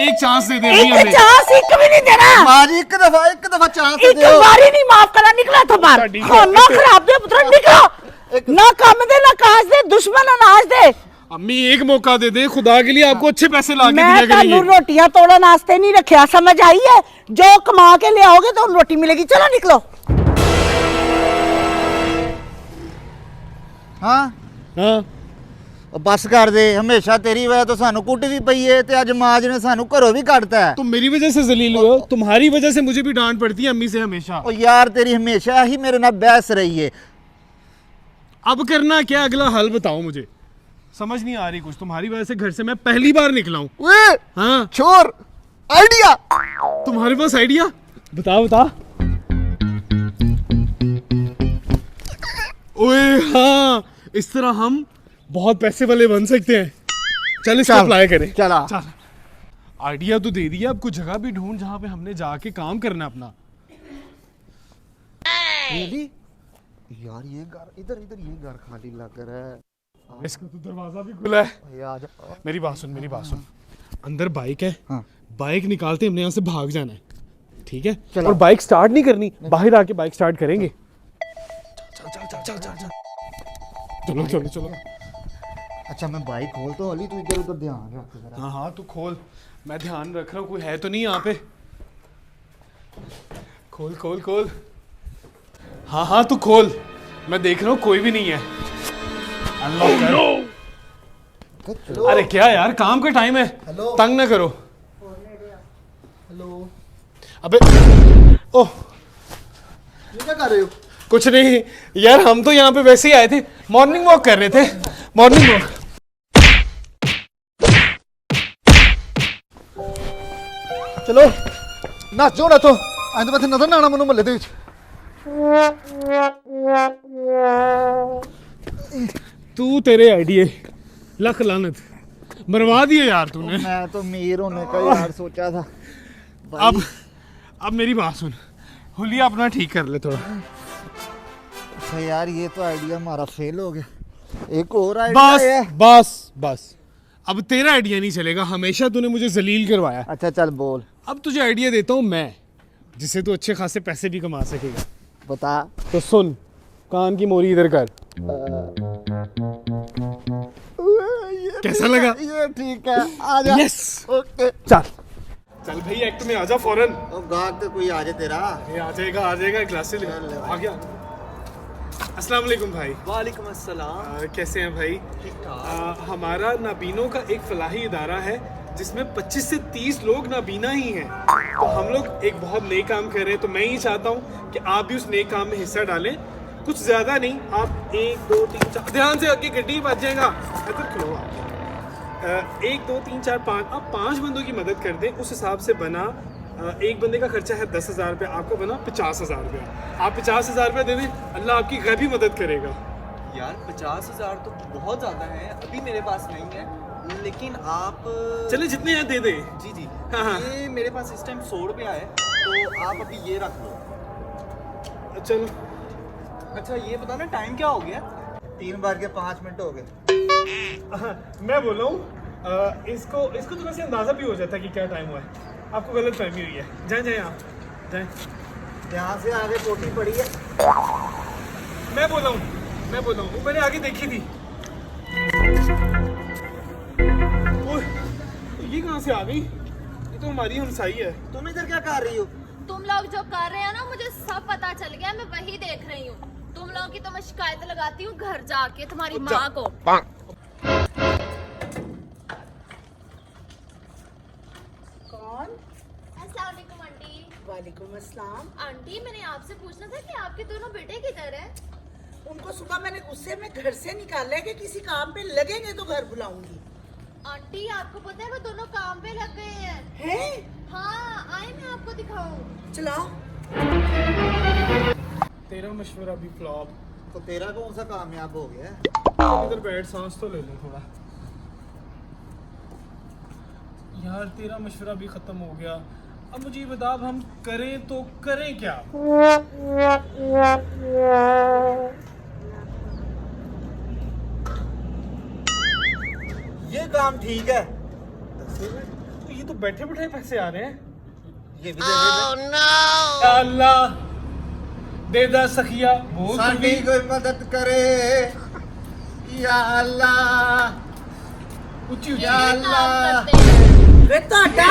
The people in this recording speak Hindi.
एक चांस दे दे एक चांस एक भी नहीं देना मारी एक दफा चांस दे एक दियो बारी नहीं माफ करा निकला तो बाहर खाना खराब दे पुत्र निकलो ना काम दे ना काज दे दुश्मन अनाज दे अम्मी एक मौका दे दे खुदा के लिए आपको अच्छे पैसे ला के दिया मैं करेंगे तानू रोटियां तोड़ा नाश्ते नहीं रखा समझ आई है जो कमा के ले आओगे तो रोटी मिलेगी चलो निकलो हाँ हाँ बस कर दे हमेशा तेरी वजह तो सानू कुट भी पई है ते अज माज ने सानू घरों भी कटता है तुम मेरी वजह से जलील हुए हो तुम्हारी वजह से मुझे भी डांट पड़ती है अम्मी से हमेशा ओ यार तेरी हमेशा ही मेरे नाल बहस रही है अब करना क्या अगला हल बताओ मुझे समझ नहीं आ रही कुछ तुम्हारी वजह से घर से मैं पहली बार निकला हूँ ओए हाँ छोर आइडिया तुम्हारे पास आइडिया बता बता ओए हाँ इस तरह हम बहुत पैसे वाले बन सकते हैं चल इसको अप्लाई करें चला चल आइडिया तो दे दिया अब कुछ जगह भी ढूंढ जहाँ पे हमने जाके काम करना अपना रियली यार ये घर इधर इधर ये घर खाली लग रहा है इसका तो दरवाजा भी खुला है ये आ जा मेरी बात सुन अंदर बाइक है हाँ बाइक निकालते हमने यहाँ से भाग जाना है ठीक है चलो। और बाइक स्टार्ट नहीं करनी बाहर आके बाइक स्टार्ट करेंगे चलो चलो चलो अच्छा मैं बाइक खोल तो होली तू इधर उधर ध्यान रख जरा हाँ हाँ तू खोल मैं ध्यान रख रहा हूँ कोई है तो नहीं यहाँ पे खोल खोल खोल हाँ हाँ तू खोल मैं देख रहा हूँ कोई भी नहीं है अल्लाह कर चलो अरे क्या यार काम का टाइम है हेलो। तंग ना करो हेलो अबे ओह ये क्या कर रहे हो कुछ नहीं यार हम तो यहाँ पे वैसे ही आए थे मॉर्निंग वॉक कर रहे थे मॉर्निंग वॉक चलो नच जो ना तो आज तो नजर ना आना मनु मल्ले दे तू तेरे आइडिया लख लानत मरवा दिए यार तूने मैं तो अमीर होने का यार सोचा था अब मेरी बात सुन हुलिया अपना ठीक कर ले थोड़ा अच्छा यार ये तो आइडिया हमारा फेल हो गया एक और आइडिया बस है बस बस अब तेरा आइडिया नहीं चलेगा हमेशा तूने मुझे जलील करवाया अच्छा चल बोल अब तुझे आइडिया देता हूँ मैं जिससे तू अच्छे खासे पैसे भी कमा सकेगा बता तो सुन कान की मोरी इधर कर कैसा लगा ये ठीक है आ जा यस ओके चल चल भाई एक्ट में आजा फौरन अब गाहक तो कोई आ जाए तेरा ये आ जाएगा ग्लास से ले आ गया अस्सलाम वालेकुम भाई वालेकुम अस्सलाम कैसे हैं भाई हमारा नाबीनों का एक फलाही इदारा है जिसमें 25 से 30 लोग नाबीना ही हैं तो हम लोग एक बहुत नए काम कर रहे हैं तो मैं ये चाहता हूँ कि आप भी उस नए काम में हिस्सा डालें कुछ ज़्यादा नहीं आप 1 2 3 4 ध्यान से आगे गड्डी बच जाएगा इधर खलो आप 1 2 3 4 5 आप 5 बंदों की मदद कर दें उस हिसाब से बना एक बंदे का खर्चा है 10,000 रुपये आपका बना 50,000 रुपये आप 50,000 रुपये दे दें अल्लाह आपकी गैबी मदद करेगा यार 50,000 तो बहुत ज़्यादा है अभी मेरे पास नहीं है लेकिन आप चले जितने हैं दे दे जी जी हाँ, हाँ। ये मेरे पास इस टाइम 100 रुपया है तो आप अभी ये रख लो चलो अच्छा ये बता ना टाइम क्या हो गया 3:05 हो गए मैं बोल रहा हूँ इसको तो वैसे अंदाज़ा भी हो जाता है कि क्या टाइम हुआ है आपको गलत फहमी हुई है जाए आप जाए यहाँ से आगे कोठी पड़ी है मैं बोल रहा हूँ वो मैंने आगे देखी थी ओह, ये कहाँ से आ गई ये तो हमारी हमसाई है तुम इधर क्या कर रही हो तुम लोग जो कर रहे हो ना मुझे सब पता चल गया मैं वही देख रही हूँ तुम लोगों की तो मैं शिकायत लगाती हूँ घर जाके तुम्हारी माँ को कौन अस्सलाम वालेकुम आंटी वालेकुम अस्सलाम आंटी मैंने आपसे पूछना था कि आपके दोनों बेटे किधर हैं उनको सुबह मैंने गुस्से में घर से निकाला है कि किसी काम पे लगेंगे तो घर बुलाऊंगी आंटी आपको पता है वो दोनों काम पे लग गए हैं हैं हाँ आए मैं आपको दिखाऊं चलाओ तेरा मशवरा भी फ्लॉप तो तेरा कौन सा कामयाब हो गया इधर बैठ सांस तो ले लो थोड़ा यार तेरा मशवरा भी खत्म हो गया अब मुझे ये बता अब हम करें तो करें क्या ये काम ठीक है तो ये तो बैठे बैठे पैसे आ रहे हैं। ये भी दे दे या अल्लाह दे दा सखिया बोल साडी सखी। कोई मदद करे या अल्लाह ਉੱਚੀ ਉੱਚੀ या ये काम अल्लाह करते हैं। ਵੇ ਤੁਹਾਡਾ